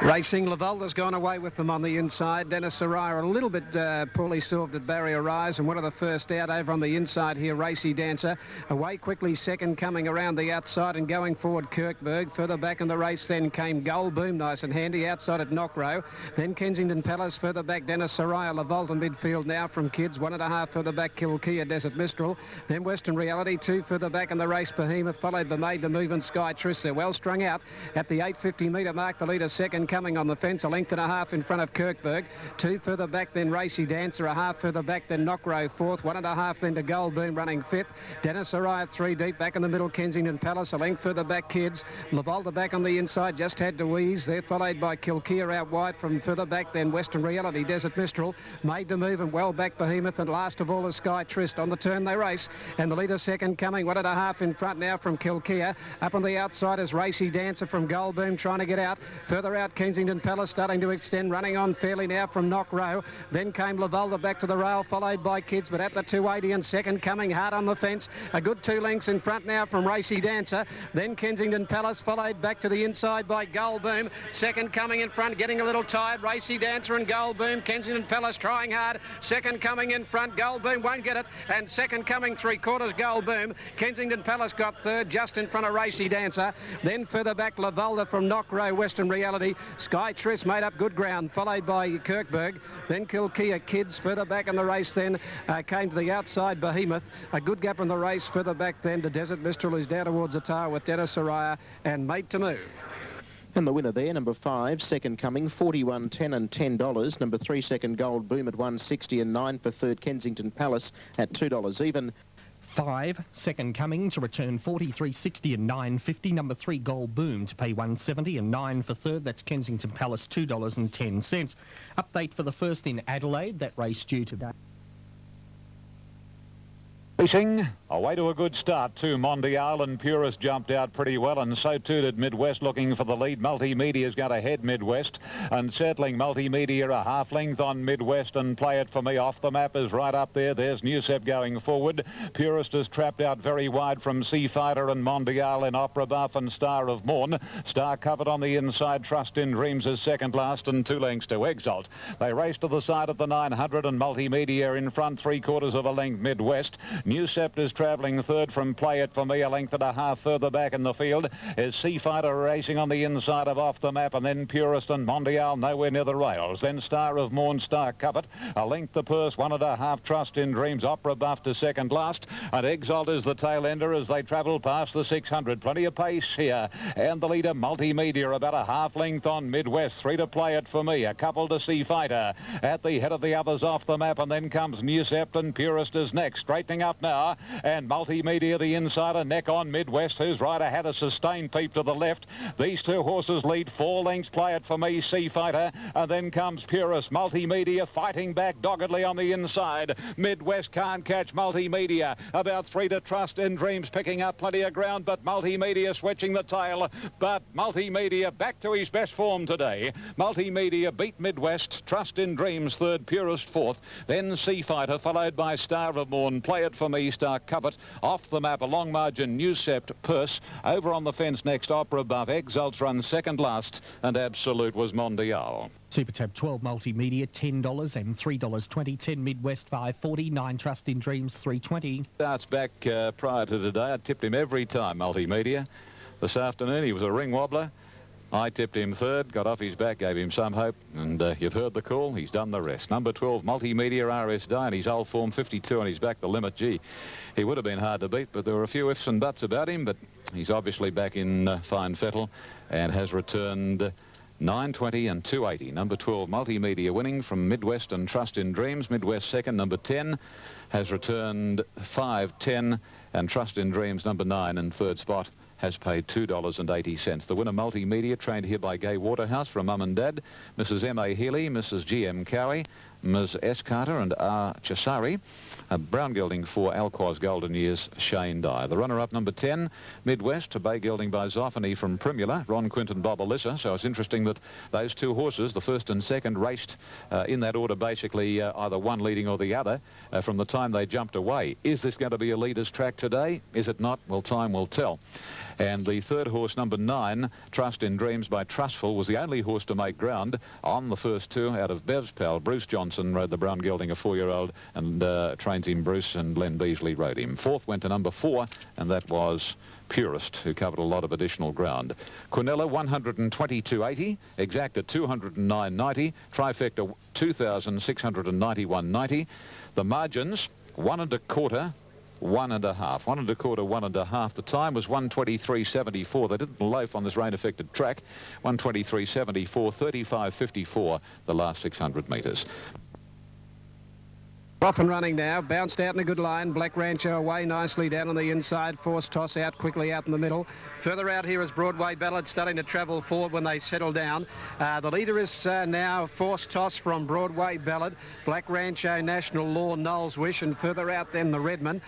Racing, Lavolda's gone away with them on the inside. Dennis Soraya a little bit poorly served at Barrier Rise, and one of the first out over on the inside here, Racy Dancer. Away quickly, second coming around the outside and going forward, Kirkberg. Further back in the race then came Gold Boom, nice and handy, outside at Knockrow. Then Kensington Palace, further back, Dennis Soraya. Lavolda midfield now from Kids, 1.5 further back, Kilkea, Desert Mistral. Then Western Reality, 2 further back in the race, Behemoth, followed by Made to Move and Sky Tris. They're well strung out at the 850 metre mark. The leader second, coming on the fence, 1.5 in front of Kirkberg. 2 further back then Racy Dancer, 1/2 further back then Knockrow fourth, 1.5 then to Gold Boom running fifth. Dennis Soraya 3 deep back in the middle, Kensington Palace, a length further back Kids. Lavolda back on the inside, just had to ease. They're followed by Kilkea out wide from further back then Western Reality, Desert Mistral. Made to Move and well back Behemoth, and last of all is Sky Trist. On the turn they race, and the leader second coming, 1.5 in front now from Kilkea. Up on the outside is Racy Dancer from Gold Boom trying to get out. Further out Kensington Palace starting to extend, running on fairly now from Knockrow. Then came Lavolda back to the rail, followed by Kids, but at the 280 and second coming hard on the fence. A good 2 lengths in front now from Racy Dancer. Then Kensington Palace followed back to the inside by Gold Boom. Second coming in front, getting a little tired. Racy Dancer and Gold Boom. Kensington Palace trying hard. Second coming in front. Gold Boom won't get it. And second coming 3/4 Gold Boom. Kensington Palace got third just in front of Racy Dancer. Then further back Lavolda from Knockrow, Western Reality. Sky Triss made up good ground, followed by Kirkberg. Then Kilkea Kids further back in the race then came to the outside Behemoth. A good gap in the race further back then to Desert Mistral, who's down towards the tower with Dennis Soraya and Made to Move. And the winner there, number 5, second coming, 41.10 and $10. Number 3, second Gold Boom at 160 and 9 for third Kensington Palace at $2 even. 5, second coming to return 43.60 and 9.50. Number 3, Gold Boom to pay 170 and 9 for third. That's Kensington Palace, $2.10. Update for the first in Adelaide. That race due today. Racing away to a good start too. Mondial and Purist jumped out pretty well, and so too did Midwest, looking for the lead. Multimedia's going to head Midwest, and settling Multimedia a half length on Midwest, and Play It For Me off the map is right up there. There's New Sept going forward. Purist is trapped out very wide from Sea Fighter and Mondial in Opera Buff and Star of Morn. Star covered on the inside. Trust in Dreams is second last and 2 lengths to Exalt. They race to the side at the 900, and Multimedia in front, 3/4 of a length Midwest. New Sept is travelling third from Play It For Me, a length and a half further back in the field is Sea Fighter racing on the inside of Off the Map, and then Purist and Mondial nowhere near the rails. Then Star of Morn, Star Covet, a length the purse, 1.5 Trust in Dreams, Opera Buff to second last, and Exalt is the tail ender as they travel past the 600. Plenty of pace here, and the leader Multimedia about a half length on Midwest. 3 to Play It For Me, a couple to Sea Fighter at the head of the others Off the Map, and then comes New Sept, and Purist is next, straightening up now, and Multimedia the insider, neck on Midwest, whose rider had a sustained peep to the left. These 2 horses lead 4 lengths. Play It For Me, Sea Fighter, and then comes Purist. Multimedia fighting back doggedly on the inside. Midwest can't catch Multimedia, about 3 to Trust in Dreams, picking up plenty of ground, but Multimedia switching the tail, but Multimedia back to his best form today. Multimedia beat Midwest, Trust in Dreams third, Purist fourth, then Sea Fighter followed by Star of Morn, Play It For Me, Star Covet, Off the Map, a long margin, New Sept, Purse, over on the fence next, Opera Buff, Exalts run second last, and Absolute was Mondial. Super Tab 12 Multimedia, $10 and $3.20. 10 Midwest, $5.40. 9 Trust in Dreams, $3.20. Starts back prior to today. I tipped him every time, Multimedia. This afternoon he was a ring wobbler. I tipped him third, got off his back, gave him some hope, and you've heard the call. He's done the rest. Number 12, Multimedia, RS Dye, his old form, 52 on his back, the limit. Gee, he would have been hard to beat, but there were a few ifs and buts about him, but he's obviously back in fine fettle and has returned 9.20 and 2.80. Number 12, Multimedia winning from Midwest and Trust in Dreams. Midwest second. Number 10 has returned 5.10, and Trust in Dreams, number 9, in third spot, has paid $2.80. The winner, Multimedia, trained here by Gay Waterhouse from Mum and Dad, Mrs. M.A. Healy, Mrs. G.M. Cowie, Ms. S. Carter and R. Chasari. Brown gelding for Alquoz Golden Years, Shane Dye. The runner-up, number 10, Midwest, Bay gelding by Zophany from Primula, Ron Quinton, Bob Alyssa. So it's interesting that those two horses, the first and second, raced in that order, basically either one leading or the other from the time they jumped away. Is this going to be a leader's track today? Is it not? Well, time will tell. And the third horse, number 9, Trust in Dreams by Trustful, was the only horse to make ground on the first two out of Bev's pal. Bruce Johnson rode the brown gelding, a 4-year-old, and trains him. Bruce and Len Beasley rode him. Fourth went to number 4, and that was Purist, who covered a lot of additional ground. Quinella 122.80, Exacta 209.90, Trifecta 2,691.90. The margins 1 1/4, 1 1/2, 1 1/4, 1 1/2. The time was 1:23.74. They didn't loaf on this rain-affected track. 1:23.74, 35.54 the last 600 metres. Off and running now, bounced out in a good line. Black Rancho away nicely down on the inside. Force toss out quickly out in the middle. Further out here is Broadway Ballad starting to travel forward when they settle down. The leader is now Force Toss from Broadway Ballad. Black Rancho, National Law, Knowles Wish, and further out then the Redman.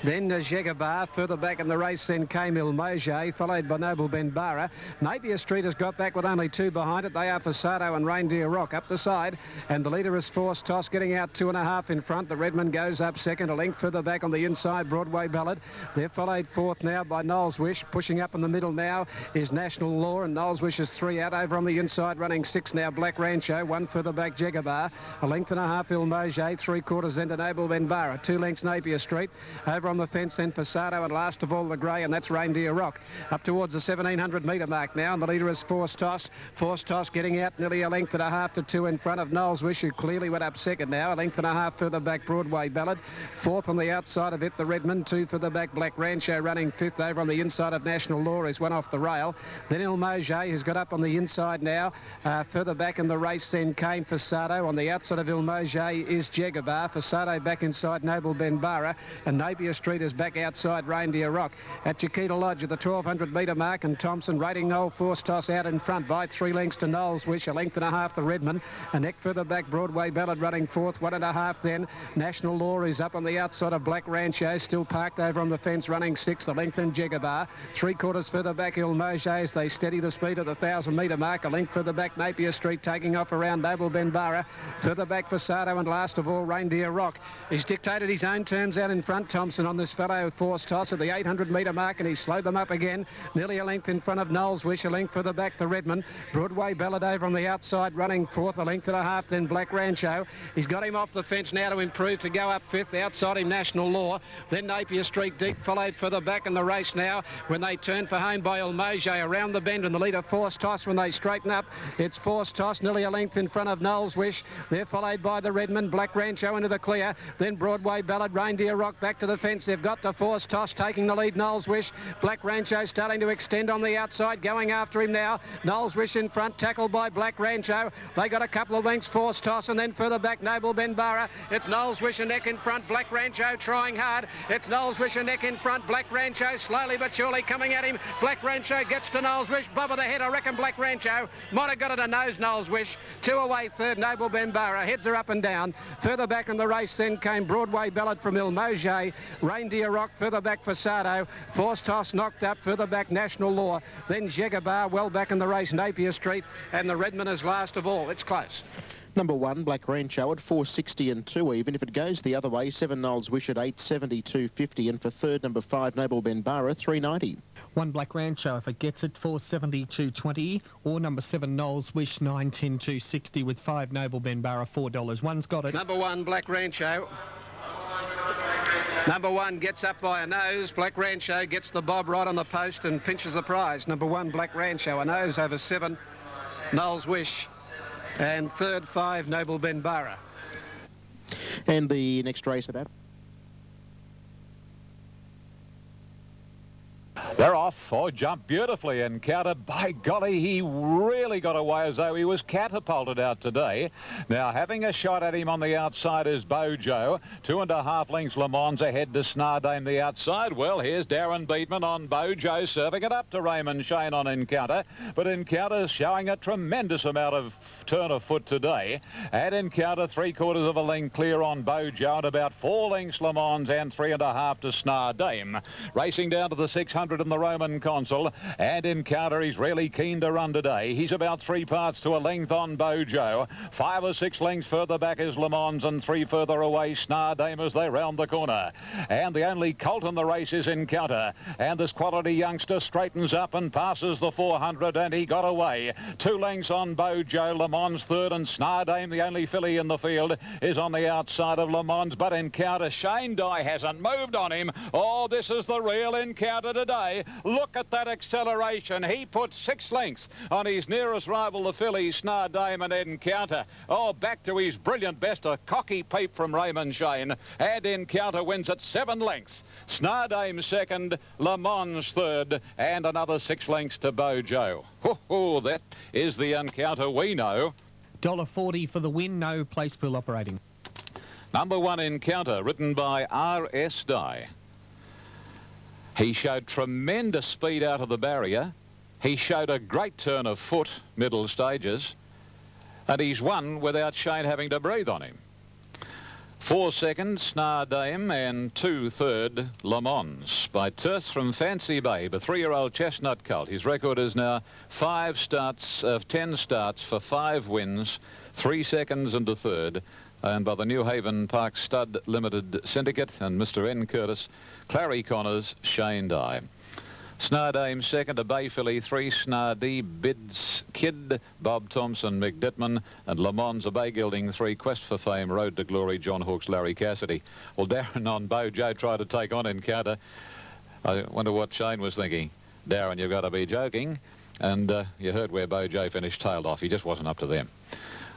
Then Jegabar. Further back in the race then came Ilmoge, followed by Noble Benbara. Napier Street has got back with only 2 behind it. They are Fasado and Reindeer Rock up the side. And the leader is Force Toss, getting out 2 1/2 in front. The Redmond goes up second, a length further back on the inside, Broadway Ballad. They're followed fourth now by Knowles Wish. Pushing up in the middle now is National Law, and Knowles Wish is 3 out. Over on the inside, running 6 now, Black Rancho. 1 further back, Jegabar. A length and a half, Ilmoge. 3/4 then to Noble Benbara. 2 lengths, Napier Street. Over on the fence then Fasado, and last of all the grey, and that's Reindeer Rock. Up towards the 1700 metre mark now, and the leader is Force Toss. Force Toss getting out nearly a length and a half to 2 in front of Knowles Wish, who clearly went up second now. A length and a half further back, Broadway Ballad. Fourth on the outside of it, the Redmond. 2 further back, Black Rancho running fifth. Over on the inside of National Law is 1 off the rail. Then Ilmoge, who's got up on the inside now. Further back in the race then came Fasado. On the outside of Ilmoge is Jegabar. Fasado back inside Noble Benbara, and Napier Street is back outside Reindeer Rock. At Chiquita Lodge at the 1200 metre mark, and Thompson rating Noel Force Toss out in front by 3 lengths to Knowles Wish. A length and a half the Redmond. A neck further back, Broadway Ballad running fourth. 1 1/2 then. National Law is up on the outside of Black Rancho, still parked over on the fence, running 6. A length in Jegabar. 3/4 further back, Ilmoge, as they steady the speed of the 1000 metre mark. A length further back, Napier Street taking off around Noble Benbara. Further back, Fasado, and last of all, Reindeer Rock. He's dictated his own terms out in front, Thompson, on this fellow Force Toss at the 800 metre mark, and he slowed them up again. Nearly a length in front of Knowles Wish. A length further back, the Redmond. Broadway Ballad over on the outside, running fourth. A length and a half, then Black Rancho. He's got him off the fence now to improve to go up fifth. Outside him, National Law. Then Napier Street deep, followed further back in the race now when they turn for home by Ilmoge around the bend, and the leader Force Toss when they straighten up. It's Force Toss, nearly a length in front of Knowles Wish. They're followed by the Redmond. Black Rancho into the clear. Then Broadway Ballad, Reindeer Rock back to the fence. They've got to Force Toss taking the lead. Knowles Wish. Black Rancho starting to extend on the outside, going after him now. Knowles Wish in front, tackled by Black Rancho. They got a couple of lengths, Force Toss, and then further back, Noble Benbara. It's Knowles Wish a neck in front, Black Rancho trying hard. It's Knowles Wish a neck in front, Black Rancho slowly but surely coming at him. Black Rancho gets to Knowles Wish, bob of the head. I reckon Black Rancho might have got it a nose, Knowles Wish. 2 away third, Noble Benbara. Heads are up and down. Further back in the race then came Broadway Ballad from Ilmoge. Reindeer Rock further back, Fasado. Force Toss knocked up, further back National Law. Then Jegabar well back in the race, Napier Street, and the Redmond is last of all. It's close. Number 1, Black Rancho at 4.60 and 2 even. If it goes the other way, 7 Knowles Wish at 8.72.50, and for third, number 5, Noble Benbara, 3.90. 1 Black Rancho, if it gets it, 4.72.20, or number 7 Knowles Wish, 9.10.260, with 5 Noble Benbara, $4. One's got it. Number 1, Black Rancho. Number 1 gets up by a nose. Black Rancho gets the bob right on the post and pinches the prize. Number 1, Black Rancho, a nose over 7, Knowles Wish. And third, 5, Noble Benbara. And the next race about. They're off. Oh, jumped beautifully. Encounter. By golly, he really got away as though he was catapulted out today. Now, having a shot at him on the outside is Bojo. 2.5 lengths Le Mans ahead to Snardame the outside. Well, here's Darren Beatman on Bojo, serving it up to Raymond Shane on Encounter. But Encounter's showing a tremendous amount of turn of foot today. At Encounter, 3/4 of a length clear on Bojo and about 4 lengths Le Mans and 3.5 to Snardame. Racing down to the 600 in the Roman Consul, and Encounter, he's really keen to run today. He's about 3 parts to a length on Bojo. 5 or 6 lengths further back is Le Mans, and 3 further away Snardame as they round the corner. And the only colt in the race is Encounter, and this quality youngster straightens up and passes the 400, and he got away. 2 lengths on Bojo. Le Mans third, and Snardame, the only filly in the field, is on the outside of Le Mans, but Encounter, Shane Dye hasn't moved on him. Oh, this is the real Encounter today. Look at that acceleration. He put 6 lengths on his nearest rival, the filly, Snardame, and Encounter. Oh, back to his brilliant best, a cocky peep from Raymond Shane. And Encounter wins at 7 lengths. Snardame second, Le Mans third, and another 6 lengths to Bojo. Oh, that is the Encounter we know. $1.40 for the win, no place pool operating. Number 1 Encounter, written by R.S. Dye. He showed tremendous speed out of the barrier. He showed a great turn of foot, middle stages. And he's won without Shane having to breathe on him. 4 seconds, Snardame, and 2 third, Le Mans, by Terth from Fancy Babe, a 3-year-old chestnut colt. His record is now 5 starts of 10 starts for 5 wins, 3 seconds and a third. And by the New Haven Park Stud Limited Syndicate and Mr. N. Curtis, Clary Connors, Shane Dye. Snardame second, a Bay filly, 3 Snardee, Bids Kid, Bob Thompson, Mick Dittman, and Le Mans, a Bay Gilding, 3 Quest for Fame, Road to Glory, John Hawkes, Larry Cassidy. Well, Darren on Bojo tried to take on Encounter. I wonder what Shane was thinking. Darren, you've got to be joking. And you heard where Bojo finished, tailed off. He just wasn't up to them.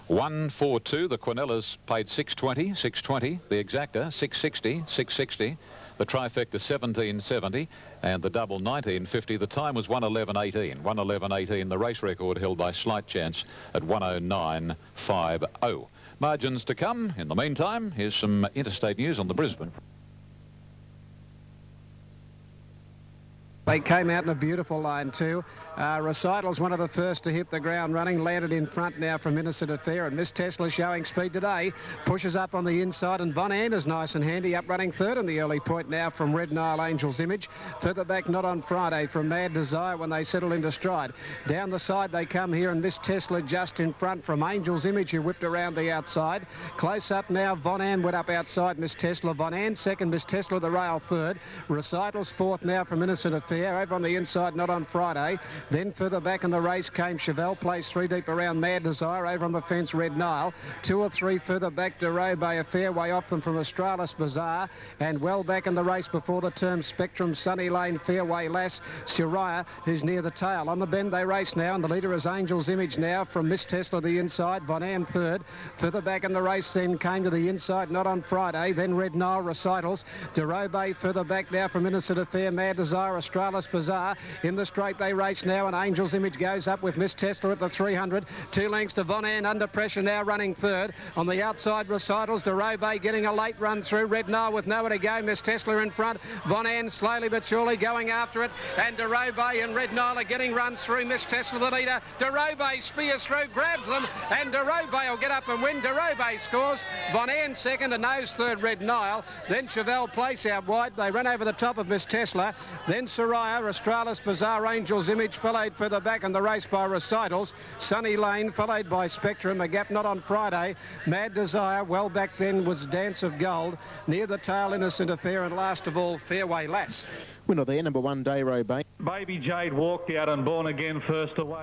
142, the Quinellas paid 620, 620, the exacta 660, 660, the trifecta 1770, and the double 1950. The time was 1:11.18, 1:11.18, the race record held by Slight Chance at 1:09.50. Margins to come. In the meantime, here's some interstate news on the Brisbane. They came out in a beautiful line too. Recital's one of the first to hit the ground running, landed in front now from Innocent Affair, and Miss Tesla showing speed today, pushes up on the inside, and Von Anders nice and handy up running third in the early point now from Red Nile Angel's Image. Further back, Not on Friday from Mad Desire when they settle into stride. Down the side they come here, and Miss Tesla just in front from Angel's Image, who whipped around the outside. Close up now, Von Ann went up outside Miss Tesla. Von Ann second, Miss Tesla the rail third. Recital's fourth now from Innocent Affair. Over on the inside, Not on Friday. Then further back in the race came Chevelle, placed 3 deep around Mad Desire. Over on the fence, Red Nile. 2 or 3 further back to Bay, a fair way off them from Australis Bazaar. And well back in the race before the term, Spectrum, Sunny Lane, Fairway Lass, Shariah, who's near the tail. On the bend they race now, and the leader is Angel's Image now from Miss Tesla the inside. Von Ann third. Further back in the race then came to the inside, Not on Friday. Then Red Nile, Recitals. Bay further back now from Innocent Affair, Mad Desire, Australis Bazaar. In the straight they race now, and Angel's Image goes up with Miss Tesla at the 300. 2 lengths to Von Ann, under pressure now, running third. On the outside, Recitals, Bay getting a late run through. Red Nile with nowhere to go. Miss Tesla in front. Von Ann slowly but surely going after it. And Bay and Red Nile are getting runs through. Miss Tesla the leader. Bay spears through, grabs them, and Bay will get up and win. Bay scores. Von Ann second, and nose third, Red Nile. Then Chevelle Place out wide. They run over the top of Miss Tesla. Then Soraya, Australis Bazaar, Angel's Image, followed further back in the race by Recitals. Sunny Lane, followed by Spectrum. A gap Not on Friday. Mad Desire, well back then was Dance of Gold. Near the tail, Innocent Affair, and last of all, Fairway Lass. Winner there, number 1, Dayro Bay. Baby Jade walked out and Born Again first away.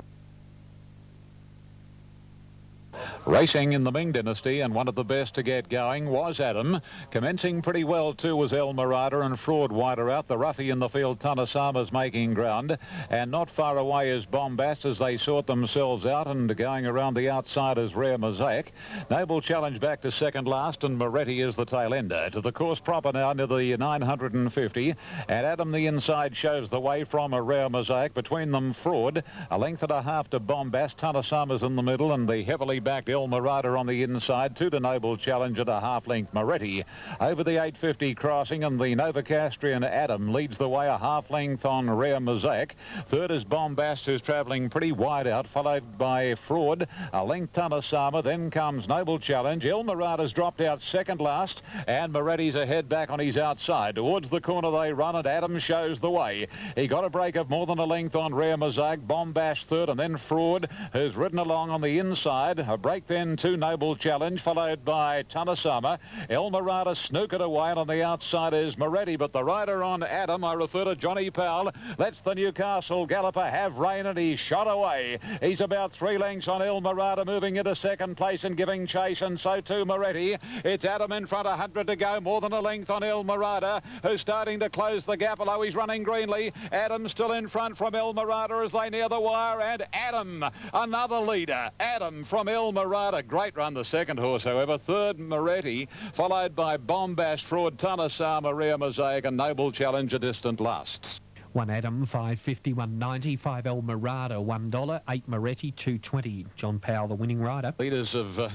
Racing in the Ming dynasty, and one of the best to get going was Adam. Commencing pretty well too was El Mirada, and Fraud wider out. The roughie in the field, Tanasama's making ground, and not far away is Bombast as they sort themselves out, and going around the outside is Rare Mosaic. Noble Challenge back to second last, and Moretti is the tail ender. To the course proper now near the 950, and Adam the inside shows the way from a Rare Mosaic. Between them Fraud, a length and a half to Bombast. Tanasama's in the middle, and the heavily backed El Mirada on the inside. Two to Noble Challenge at a half-length Moretti. Over the 850 crossing, and the Novocastrian Adam leads the way a half-length on Rare Mosaic. Third is Bombast, who's travelling pretty wide out, followed by Fraud. A length Tanasama, then comes Noble Challenge. El Mirada's dropped out second last, and Moretti's ahead back on his outside. Towards the corner they run, and Adam shows the way. He got a break of more than a length on Rare Mosaic. Bombast third, and then Fraud, who's ridden along on the inside. A break then to Noble Challenge, followed by Tanasama. El Mirada snookered away, and on the outside is Moretti, but the rider on Adam, I refer to Johnny Powell, lets the Newcastle galloper have rain, and he's shot away. He's about 3 lengths on El Mirada, moving into second place and giving chase, and so too Moretti. It's Adam in front, 100 to go, more than a length on El Mirada, who's starting to close the gap, although he's running greenly. Adam still in front from El Mirada as they near the wire, and Adam, another leader. Adam from El Mirada. Great run, the second horse, however. Third, Moretti, followed by Bombast, Fraud, Tanasama, Rare Mosaic, and Noble Challenge a distant last. 1 Adam, 5.50, 1.90, 5 El Mirada, $1, 8 Moretti, 2.20. John Powell, the winning rider. Leaders have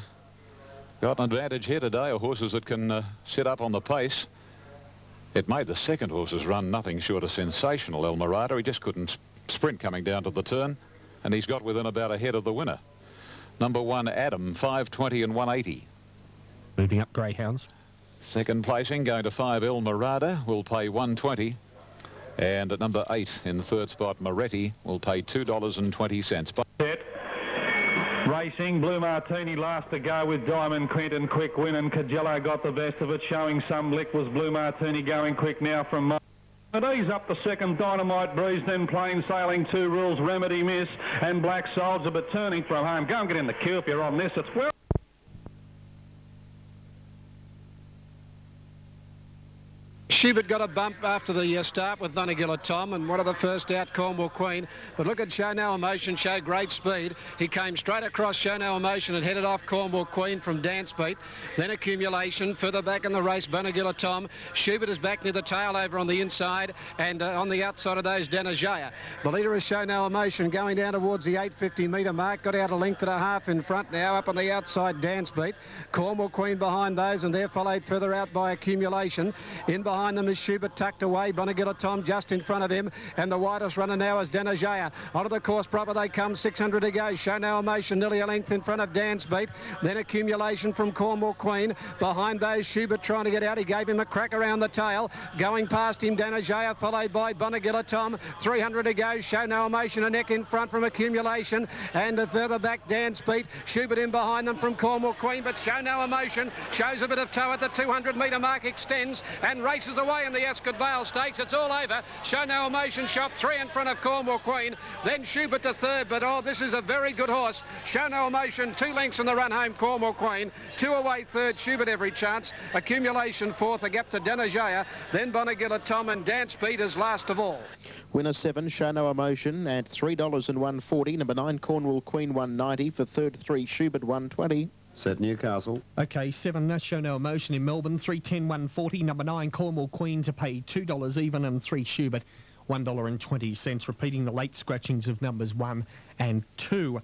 got an advantage here today, or horses that can sit up on the pace. It made the second horse's run nothing short of sensational, El Mirada. He just couldn't sprint coming down to the turn, and he's got within about a head of the winner. Number 1, Adam, 5.20 and 1.80. Moving up, greyhounds. Second placing, going to 5, El Mirada, will pay 1.20. And at number 8 in the third spot, Moretti, will pay $2.20. Set. Racing, Blue Martini last to go with Diamond Quentin quick win, and Cagello got the best of it. Showing some lick was Blue Martini going quick now from He's up the second, Dynamite Breeze, then Plain Sailing, 2 Rules, Remedy Miss, and Black Soldier, but turning from home. Go and get in the queue if you're on this. It's well. Schubert got a bump after the start with Bunagilla Tom, and one of the first out, Cornwall Queen. But look at Show No Emotion, showed great speed. He came straight across Show No Emotion and headed off Cornwall Queen from Dance Beat. Then Accumulation. Further back in the race, Bunagilla Tom. Schubert is back near the tail over on the inside, and on the outside of those, Danajaya. The leader is Show No Emotion, going down towards the 850 metre mark. Got out a length and a half in front now. Up on the outside, Dance Beat. Cornwall Queen behind those, and they're followed further out by Accumulation. In behind them is Schubert tucked away. Bunagilla Tom just in front of him, and the widest runner now is Danajaya. Onto the course proper they come, 600 to go. Show No Emotion nearly a length in front of Dance Beat. Then Accumulation from Cornwall Queen. Behind those, Schubert trying to get out. He gave him a crack around the tail. Going past him, Danajaya, followed by Bunagilla Tom. 300 to go. Show No Emotion a neck in front from Accumulation, and further back Dance Beat. Schubert in behind them from Cornwall Queen, but Show No Emotion shows a bit of toe at the 200 metre mark, extends and races away in the Ascot Vale Stakes. It's all over. Show No Emotion shot 3 in front of Cornwall Queen, then Schubert to third, but this is a very good horse. Show No Emotion 2 lengths in the run home, Cornwall Queen, 2 away third, Schubert every chance, Accumulation fourth, a gap to Danajaya, then Bunagilla Tom, and Dance Beat is last of all. Winner 7, Show No Emotion at $3 and 1.40. Number 9, Cornwall Queen, 1.90. For third 3, Schubert, 1.20. Set Newcastle. Okay, 7, Show No Emotion in Melbourne, 3.10, 1.40. Number 9, Cornwall Queen to pay $2 even, and 3 Schubert, $1.20. Repeating the late scratchings of numbers 1 and 2.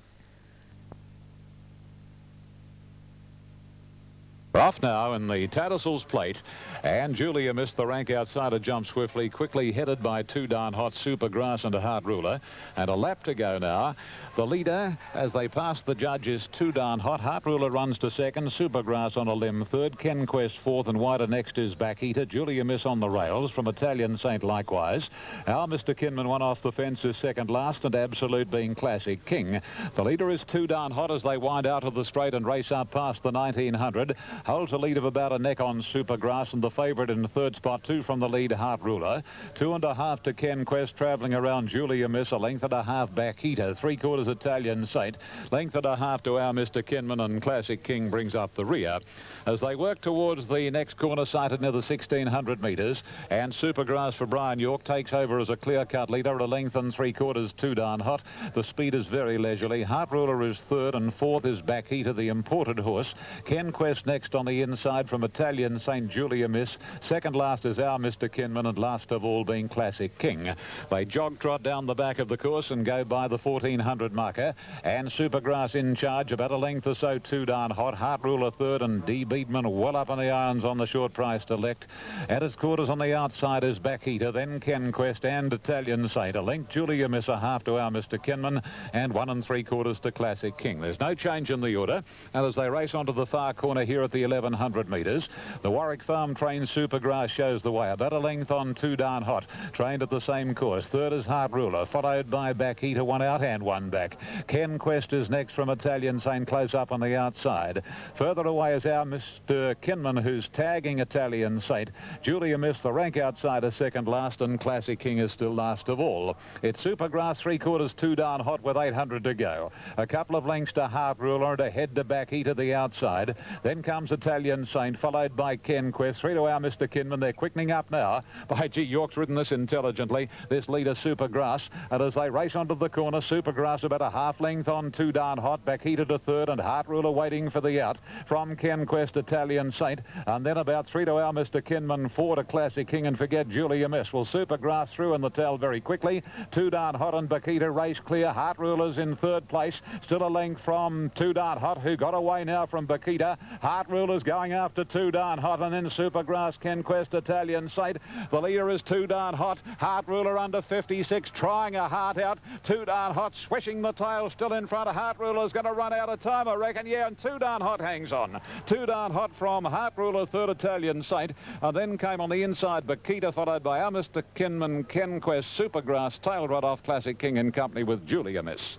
Off now in the Tattersalls plate, and Julia missed the rank outsider, Jump Swiftly, quickly headed by 2 Darn Hot, Supergrass and a Heart Ruler, and a lap to go now. The leader, as they pass the judges, 2 Darn Hot. Heart Ruler runs to second, Supergrass on a limb third, Ken Quest fourth, and wider next is Back Eater. Julia Miss on the rails from Italian Saint likewise. Our Mr. Kinman, one off the fence, is second last, and Absolute being Classic King. The leader is 2 Darn Hot as they wind out of the straight and race up past the 1900. Holds a lead of about a neck on Supergrass, and the favourite in the third spot, 2 from the lead, Heart Ruler. 2.5 to Ken Quest, travelling around Julia Miss. A length and a half back Heater. 3/4 Italian Saint. Length and a half to our Mr. Kinman, and Classic King brings up the rear. As they work towards the next corner, sighted near the 1600 metres, and Supergrass for Brian York takes over as a clear-cut leader at a length and 3/4 Too Darn Hot. The speed is very leisurely. Heart Ruler is third, and fourth is Back Heater, the imported horse. Ken Quest next on the inside from Italian St. Julia Miss. Second last is our Mr. Kinman, and last of all being Classic King. They jog trot down the back of the course and go by the 1400 marker, and Supergrass in charge, about a length or so, Too Darn Hot. Heart Ruler third, and D. Beatman well up on the irons on the short price to elect. At his quarters on the outside is Back Heater, then Ken Quest and Italian Saint. A length Julia Miss, a half to our Mr. Kinman, and 1 3/4 to Classic King. There's no change in the order, and as they race onto the far corner here at the 1100 metres, the Warwick Farm trained Supergrass shows the way. About a length on Too Darn Hot, trained at the same course. Third is Heart Ruler, followed by Back Heater, 1 out and 1 back. Ken Quest is next from Italian Saint, close up on the outside. Further away is our Mr. Kinman, who's tagging Italian Saint. Julia Miss, the rank outsider, second last, and Classic King is still last of all. It's Supergrass 3/4 Too Darn Hot with 800 to go. A couple of lengths to Heart Ruler and a head to Back Heater the outside. Then comes Italian Saint, followed by Ken Quest. 3 to our Mr. Kinman. They're quickening up now. By gee, York's ridden this intelligently. This leader Supergrass, and as they race onto the corner, Supergrass about a half length on Too Darn Hot. Back Heater to third, and Heart Ruler waiting for the out from Ken Quest, Italian Saint, and then about 3 to our Mr. Kinman, 4 to Classic King, and forget Julia Miss. Will Supergrass through in the tail very quickly. Too Darn Hot and Back Heater race clear. Heart Ruler's in third place, still a length from Too Darn Hot, who got away now from Back Heater. Heart Ruler's going after Too Darn Hot, and then Supergrass, Ken Quest, Italian Saint. The leader is Too Darn Hot. Heart Ruler under 56, trying a heart out. Too Darn Hot swishing the tail, still in front. Heart Ruler's going to run out of time, I reckon. Yeah, and Too Darn Hot hangs on. Too Darn Hot from Heart Ruler, third Italian Saint, and then came on the inside Bakita, followed by our Mr. Kinman, Ken Quest, Supergrass, tailed right off Classic King in company with Julia Miss.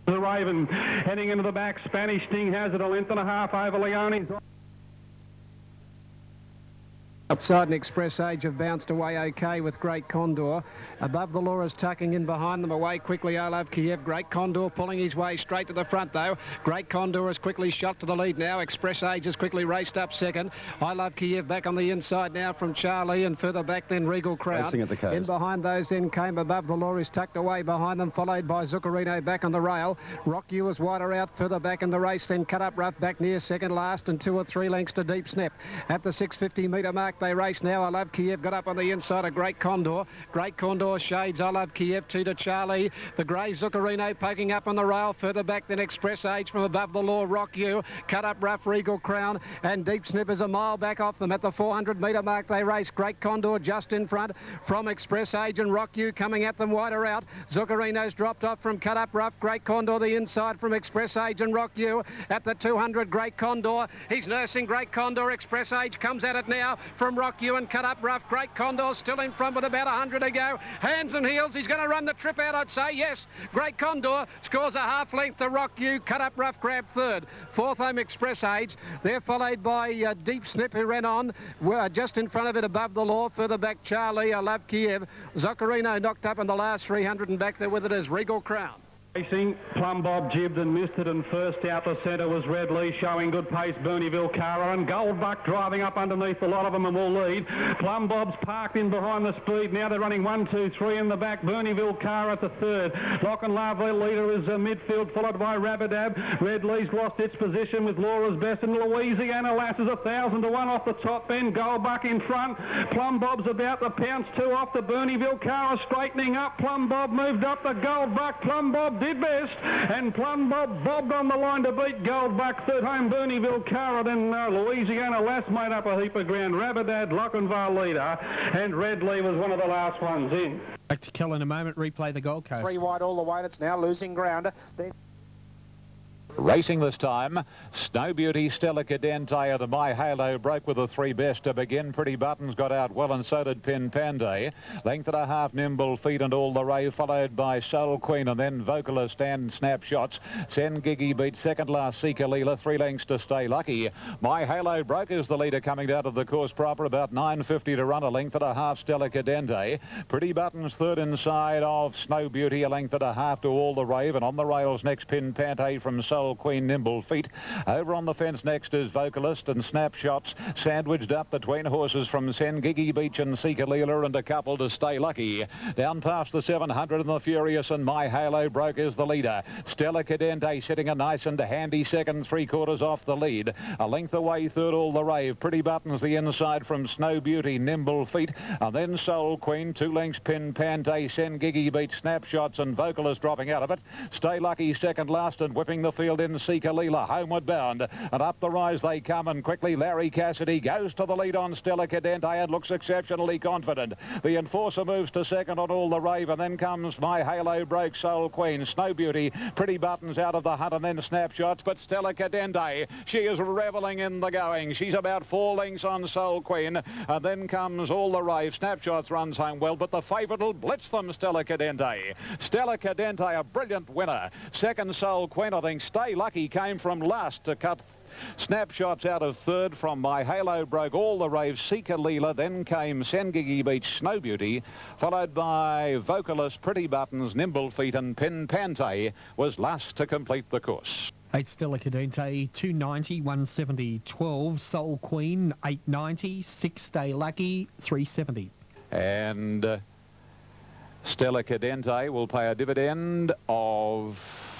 The Raven heading into the back. Spanish Sting has it a length and a half over Leone's. Outside and Express Age have bounced away okay with Great Condor. Above the Law is tucking in behind them, away quickly I Love Kiev. Great Condor pulling his way straight to the front though. Great Condor has quickly shot to the lead now. Express Age has quickly raced up second. I Love Kiev back on the inside now from Charlie, and further back then Regal Crown. Racing at the coast. In behind those then came Above the Law is tucked away behind them, followed by Zuccarino back on the rail. Rock You is wider out further back in the race, then Cut Up Rough back near second last, and 2 or 3 lengths to Deep Snap. At the 650 metre mark they race now. I Love Kiev got up on the inside of Great Condor. Great Condor shades I Love Kiev, 2 to Charlie. The grey Zuccarino poking up on the rail. Further back then Express Age from Above the Law. Rock You, Cut Up Rough, Regal Crown, and Deep Snip is a mile back off them. At the 400 metre mark they race. Great Condor just in front from Express Age, and Rock You coming at them wider out. Zuccarino's dropped off from Cut Up Rough. Great Condor the inside from Express Age, and Rock You at the 200. Great Condor, he's nursing Great Condor. Express Age comes at it now from Rock You and Cut Up Rough. Great Condor still in front with about 100 to go. Hands and heels, he's going to run the trip out, I'd say. Yes, Great Condor scores a half length to Rock You. Cut Up Rough grab third. Fourth home Express Age. They're followed by Deep Snip, who ran on. Just in front of it Above the Law. Further back Charlie, I Love Kiev. Zuccarino knocked up in the last 300, and back there with it is Regal Crown. Racing, Plum Bob jibbed and missed it, and first out the centre was Red Lee, showing good pace. Bernieville Cara and Gold Buck driving up underneath a lot of them and will lead. Plum Bob's parked in behind the speed. Now they're running 1, 2, 3 in the back. Bernieville Cara at the third. Lock and Lovely leader is midfield, followed by Rabadab. Red Lee's lost its position with Laura's Best, and Louisiana Lass is 1,000 to 1 off the top end. Gold Buck in front. Plum Bob's about to pounce 2 off the Bernieville Cara, straightening up. Plum Bob moved up the Gold Buck. Plum Bob did best, and Plum Bob bobbed on the line to beat Gold Buck. Third home Bernieville Cara, then Louisiana Lass made up a heap of ground. Rabadad, Lochinvar leader, and Red Lee was one of the last ones in. Back to Kell in a moment. Replay the Gold Coast. 3 wide all the way, and it's now losing ground. Then Racing this time, Snow Beauty, Stella Cadente and My Halo broke with the three best to begin. Pretty Buttons got out well and so did Pin Panday. Length and a half, Nimble Feet and All the Rave, followed by Soul Queen and then Vocalist and Snapshots. Sen Gigi beat second last Sika Leela, 3 lengths to Stay Lucky. My Halo broke is the leader coming down to the course proper, about 9.50 to run, a length and a half, Stella Cadente. Pretty Buttons third inside of Snow Beauty, a length and a half to All the Rave, and on the rails next Pin Panday from Soul Queen, Nimble Feet. Over on the fence next is Vocalist and Snapshots, sandwiched up between horses from Sen Gigi Beach and Sika Leela and a couple to Stay Lucky. Down past the 700 and the Furious and My Halo broke is the leader. Stella Cadente sitting a nice and handy second, 3/4 off the lead. A length away third, All the Rave. Pretty Buttons the inside from Snow Beauty, Nimble Feet, and then Soul Queen, 2 lengths Pin Panday, Sen Gigi Beach, Snapshots and Vocalist dropping out of it. Stay Lucky second last and whipping the field in Sika Leela, homeward bound, and up the rise they come, and quickly Larry Cassidy goes to the lead on Stella Cadente and looks exceptionally confident. The Enforcer moves to second on All the Rave, and then comes My Halo broke, Soul Queen, Snow Beauty, Pretty Buttons out of the hunt, and then Snapshots, but Stella Cadente, she is reveling in the going. She's about 4 lengths on Soul Queen, and then comes All the Rave. Snapshots runs home well, but the favourite will blitz them, Stella Cadente. Stella Cadente, a brilliant winner. Second, Soul Queen. I think Stay Lucky came from last to cut Snapshots out of third. From My Halo broke, All the Rave, Sika Leela, then came Sen Gigi Beach, Snow Beauty, followed by Vocalist, Pretty Buttons, Nimble Feet, and Pin Panday was last to complete the course. 8 Stella Cadente, 290, 170, 12 Soul Queen, 890, 6 Stay Lucky, 370. And Stella Cadente will pay a dividend of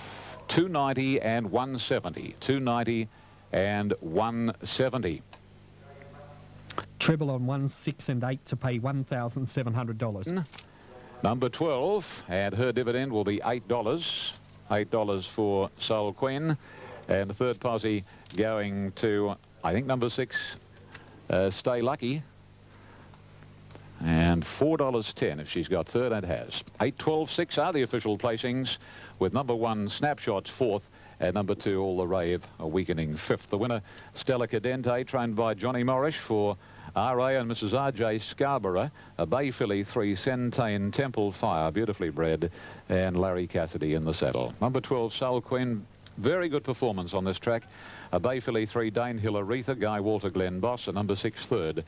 290 and 170. 290 and 170. Treble on 1, 6 and 8 to pay $1,700. Number 12, and her dividend will be $8. $8 for Soul Queen. And the third posse going to, I think, number 6, Stay Lucky. And $4.10 if she's got third, and has. 8, 12, 6 are the official placings, with number 1 Snapshots 4th and number 2 All the Rave a weakening 5th. The winner, Stella Cadente, trained by Johnny Morrish for R.A. and Mrs. R.J. Scarborough. A Bay Filly 3 Centane Temple Fire, beautifully bred, and Larry Cassidy in the saddle. Number 12 Soul Queen, very good performance on this track. A Bay Filly 3 Danehill Aretha, Guy Walter Glen Boss, and number 6 third.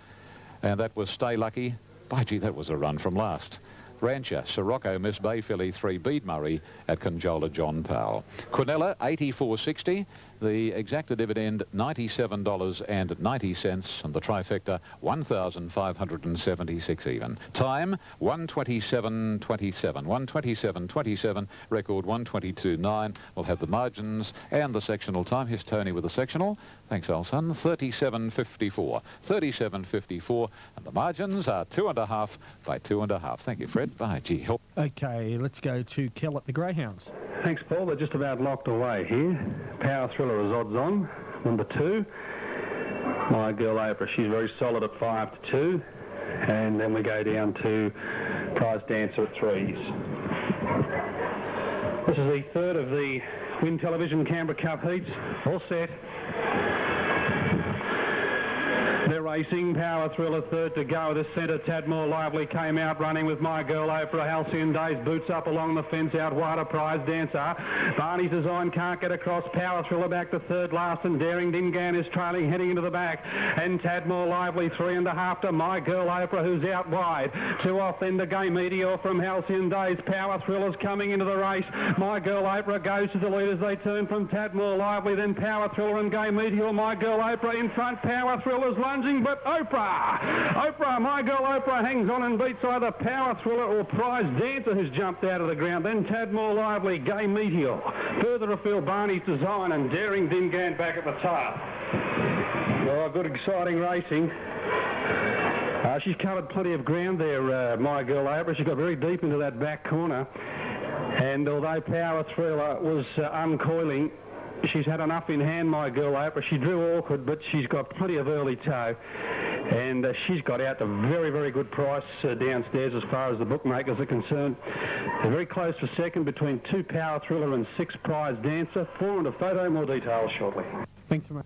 And that was Stay Lucky. By gee, that was a run from last. Rancher, Sirocco, Miss Bay Filly 3, Bede Murray at Conjola John Powell. Quinella, 84.60. The exacta dividend, $97.90, and the trifecta, 1,576 even. Time, 1:27.27. 1:27.27. Record 1:22.9. We'll have the margins and the sectional time. Here's Tony with the sectional. Thanks, old son. 37.54. 37.54, and the margins are 2.5 by 2.5. Thank you, Fred. Bye, gee. Help. Okay, let's go to Kel at the Greyhounds. Thanks, Paul. They're just about locked away here. Power Thriller is odds on. Number 2, My Girl Oprah. She's very solid at 5-2. And then we go down to Prize Dancer at 3s. This is the third of the Win Television Canberra Cup heats. All set. They're racing. Power Thriller third to go. The centre, Tadmore Lively came out running with My Girl Oprah. Halcyon Days boots up along the fence out wide of Prize Dancer. Barney's Design can't get across. Power Thriller back to third last, and Daring Dingan is trailing, heading into the back. And Tadmore Lively 3.5 to My Girl Oprah, who's out wide. 2 off then to Gay Meteor from Halcyon Days. Power Thriller's coming into the race. My Girl Oprah goes to the lead as they turn from Tadmore Lively. Then Power Thriller and Gay Meteor. My Girl Oprah in front. Power Thriller's lunging, but Oprah, My Girl Oprah hangs on and beats either Power Thriller or Prize Dancer, who's jumped out of the ground. Then Tadmore Lively, Gay Meteor. Further afield, Barney's Design and Daring Dingan back at the top. Oh, good exciting racing. She's covered plenty of ground there, My Girl Oprah. She got very deep into that back corner. And although Power Thriller was uncoiling, she's had enough in hand, My Girl Oprah. She drew awkward, but she's got plenty of early toe. And she's got out the very, very good price downstairs as far as the bookmakers are concerned. They're very close for second between 2 Power Thriller and 6 Prize Dancer. 4 and a photo, more details shortly. Thanks very much.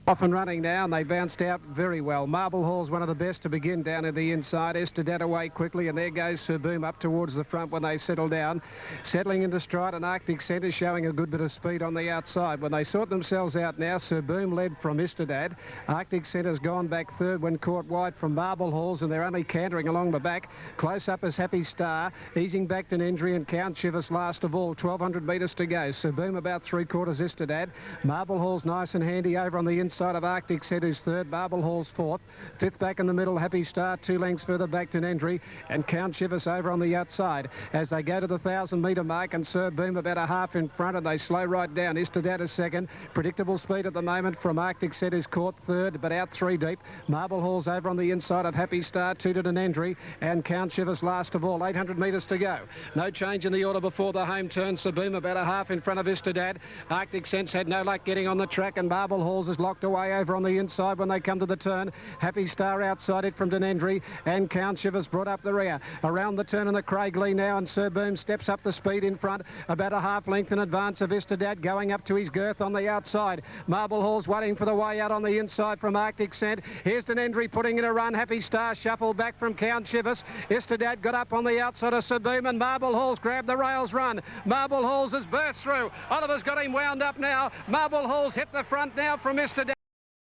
Off and running now, and they bounced out very well. Marble Hall's one of the best to begin down at the inside. Estadad away quickly, and there goes Sir Boom up towards the front when they settle down. Settling into stride, and Arctic Centre showing a good bit of speed on the outside. When they sort themselves out now, Sir Boom led from Estadad. Arctic Centre's gone back third when caught wide from Marble Hall's, and they're only cantering along the back. Close up is Happy Star, easing back to Nendry and Count Chivas last of all. 1,200 metres to go. Sir Boom about 3/4 Estadad. Marble Hall's nice and handy over on the inside of Arctic Centre's third. Marble Hall's fourth. Fifth back in the middle, Happy Star 2 lengths further back to Nendry, and Count Chivas over on the outside as they go to the 1,000-metre mark, and Sir Boom about a half in front, and they slow right down. Estadad is second. Predictable speed at the moment from Arctic Centre's caught third, but out 3 deep. Marble Hall's over on the inside of Happy Star, 2 to Nendry, and Count Chivas last of all. 800 metres to go. No change in the order before the home turn. Sir Boom about a half in front of Estadad. Arctic Sense had no luck getting on the track, and Marble Hall's is locked away over on the inside when they come to the turn. Happy Star outside it from Denendry, and Count Chivas brought up the rear. Around the turn in the Craigley now, and Sir Boom steps up the speed in front, about a half length in advance of Estadad, going up to his girth on the outside. Marble Hall's waiting for the way out on the inside from Arctic Scent. Here's Denendry putting in a run. Happy Star shuffle back from Count Chivas. Estadad got up on the outside of Sir Boom, and Marble Hall's grabbed the rails run. Marble Hall's has burst through. Oliver's got him wound up now. Marble Hall's hit the front now from Estadad.